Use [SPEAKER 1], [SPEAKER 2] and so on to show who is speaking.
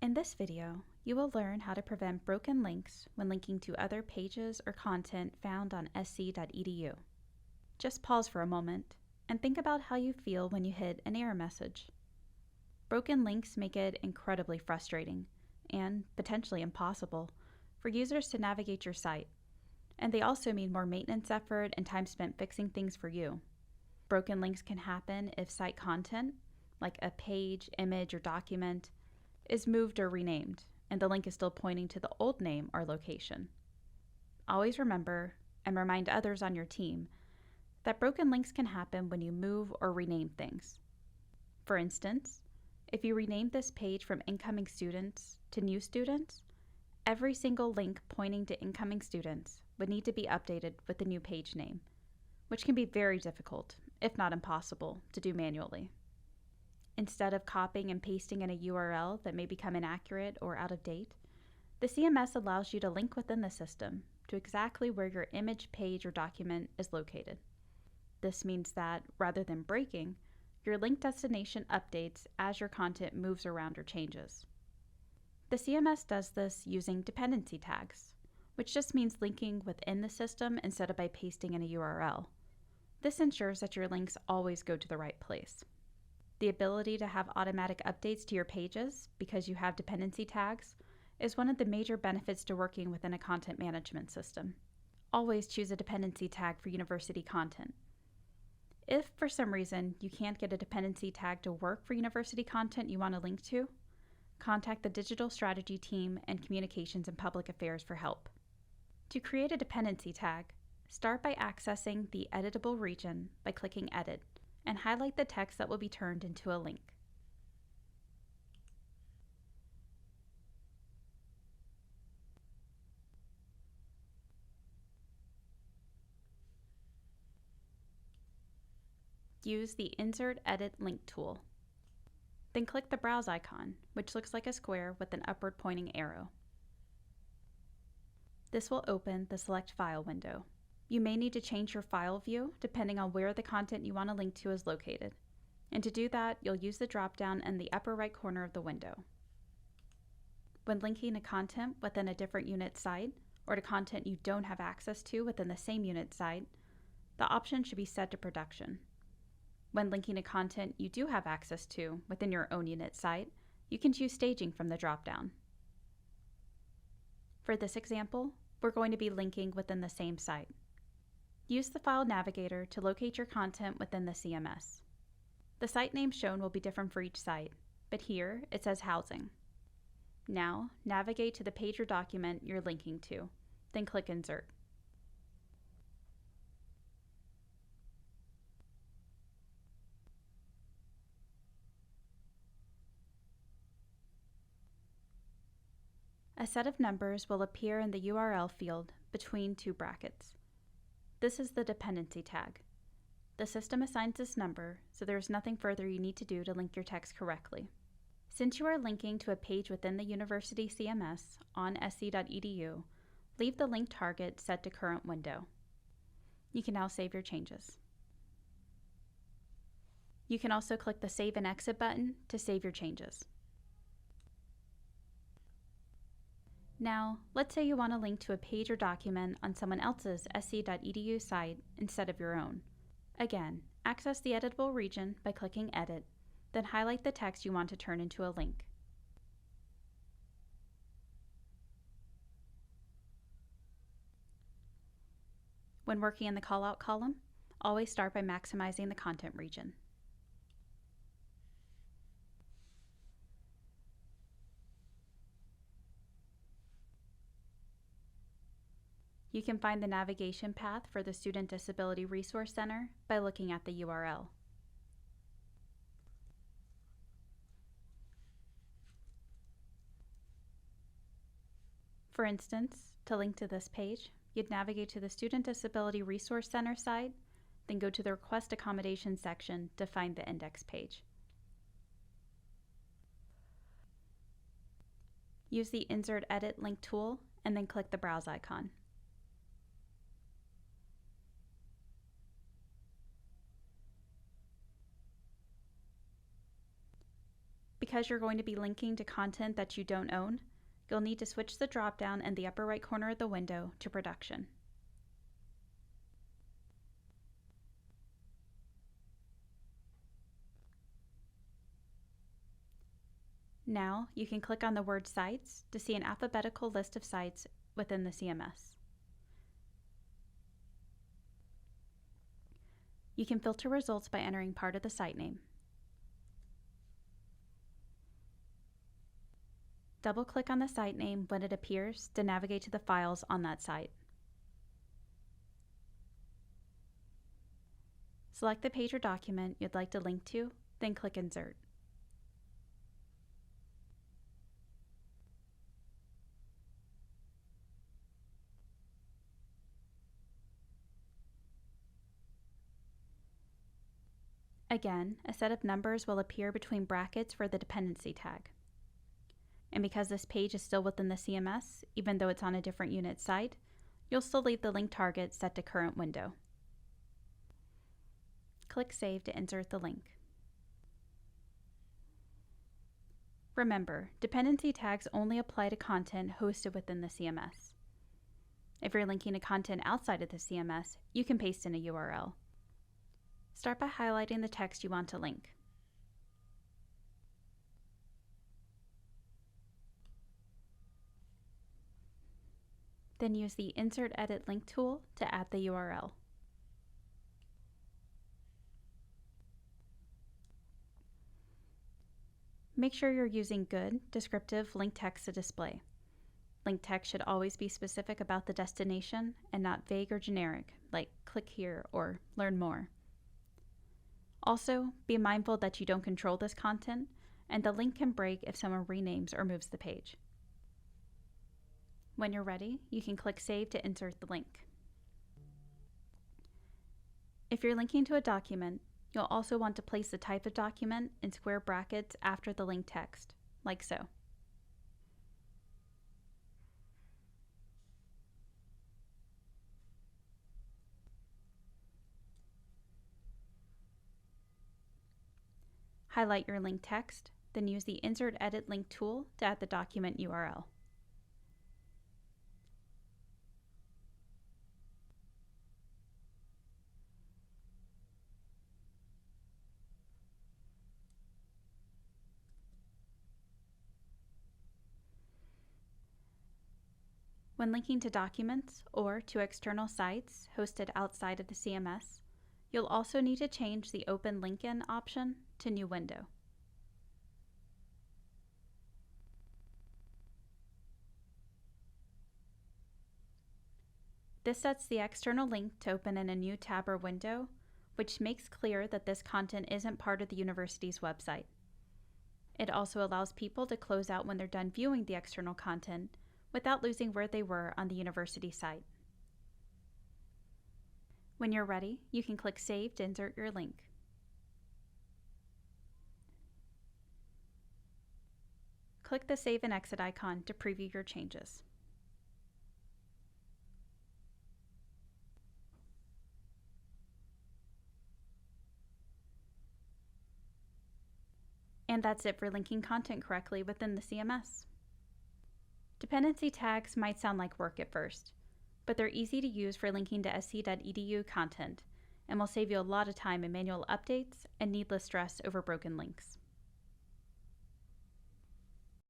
[SPEAKER 1] In this video, you will learn how to prevent broken links when linking to other pages or content found on sc.edu. Just pause for a moment and think about how you feel when you hit an error message. Broken links make it incredibly frustrating and potentially impossible for users to navigate your site, and they also mean more maintenance effort and time spent fixing things for you. Broken links can happen if site content, like a page, image, or document, is moved or renamed, and the link is still pointing to the old name or location. Always remember, and remind others on your team, that broken links can happen when you move or rename things. For instance, if you rename this page from incoming students to new students, every single link pointing to incoming students would need to be updated with the new page name, which can be very difficult, if not impossible, to do manually. Instead of copying and pasting in a URL that may become inaccurate or out of date, the CMS allows you to link within the system to exactly where your image, page, or document is located. This means that, rather than breaking, your link destination updates as your content moves around or changes. The CMS does this using dependency tags, which just means linking within the system instead of by pasting in a URL. This ensures that your links always go to the right place. The ability to have automatic updates to your pages because you have dependency tags is one of the major benefits to working within a content management system. Always choose a dependency tag for university content. If, for some reason, you can't get a dependency tag to work for university content you want to link to, contact the digital strategy team and communications and public affairs for help. To create a dependency tag, start by accessing the editable region by clicking Edit, and highlight the text that will be turned into a link. Use the Insert Edit Link tool. Then click the Browse icon, which looks like a square with an upward pointing arrow. This will open the Select File window. You may need to change your file view depending on where the content you want to link to is located. And to do that, you'll use the drop-down in the upper right corner of the window. When linking to content within a different unit site, or to content you don't have access to within the same unit site, the option should be set to production. When linking to content you do have access to within your own unit site, you can choose staging from the drop-down. For this example, we're going to be linking within the same site. Use the File Navigator to locate your content within the CMS. The site name shown will be different for each site, but here it says Housing. Now, navigate to the page or document you're linking to, then click Insert. A set of numbers will appear in the URL field between two brackets. This is the dependency tag. The system assigns this number, so there is nothing further you need to do to link your text correctly. Since you are linking to a page within the university CMS on sc.edu, leave the link target set to current window. You can now save your changes. You can also click the Save and Exit button to save your changes. Now, let's say you want to link to a page or document on someone else's sc.edu site instead of your own. Again, access the editable region by clicking Edit, then highlight the text you want to turn into a link. When working in the callout column, always start by maximizing the content region. You can find the navigation path for the Student Disability Resource Center by looking at the URL. For instance, to link to this page, you'd navigate to the Student Disability Resource Center site, then go to the Request Accommodation section to find the index page. Use the Insert Edit Link tool and then click the Browse icon. Because you're going to be linking to content that you don't own, you'll need to switch the drop-down in the upper right corner of the window to Production. Now, you can click on the word Sites to see an alphabetical list of sites within the CMS. You can filter results by entering part of the site name. Double-click on the site name when it appears to navigate to the files on that site. Select the page or document you'd like to link to, then click Insert. Again, a set of numbers will appear between brackets for the dependency tag. And because this page is still within the CMS, even though it's on a different unit site, you'll still leave the link target set to current window. Click Save to insert the link. Remember, dependency tags only apply to content hosted within the CMS. If you're linking to content outside of the CMS, you can paste in a URL. Start by highlighting the text you want to link. Then use the Insert Edit Link tool to add the URL. Make sure you're using good, descriptive link text to display. Link text should always be specific about the destination and not vague or generic, like click here or learn more. Also, be mindful that you don't control this content, and the link can break if someone renames or moves the page. When you're ready, you can click Save to insert the link. If you're linking to a document, you'll also want to place the type of document in square brackets after the link text, like so. Highlight your link text, then use the Insert Edit Link tool to add the document URL. When linking to documents or to external sites hosted outside of the CMS, you'll also need to change the Open Link In option to New Window. This sets the external link to open in a new tab or window, which makes clear that this content isn't part of the university's website. It also allows people to close out when they're done viewing the external content without losing where they were on the university site. When you're ready, you can click Save to insert your link. Click the Save and Exit icon to preview your changes. And that's it for linking content correctly within the CMS. Dependency tags might sound like work at first, but they're easy to use for linking to sc.edu content and will save you a lot of time in manual updates and needless stress over broken links.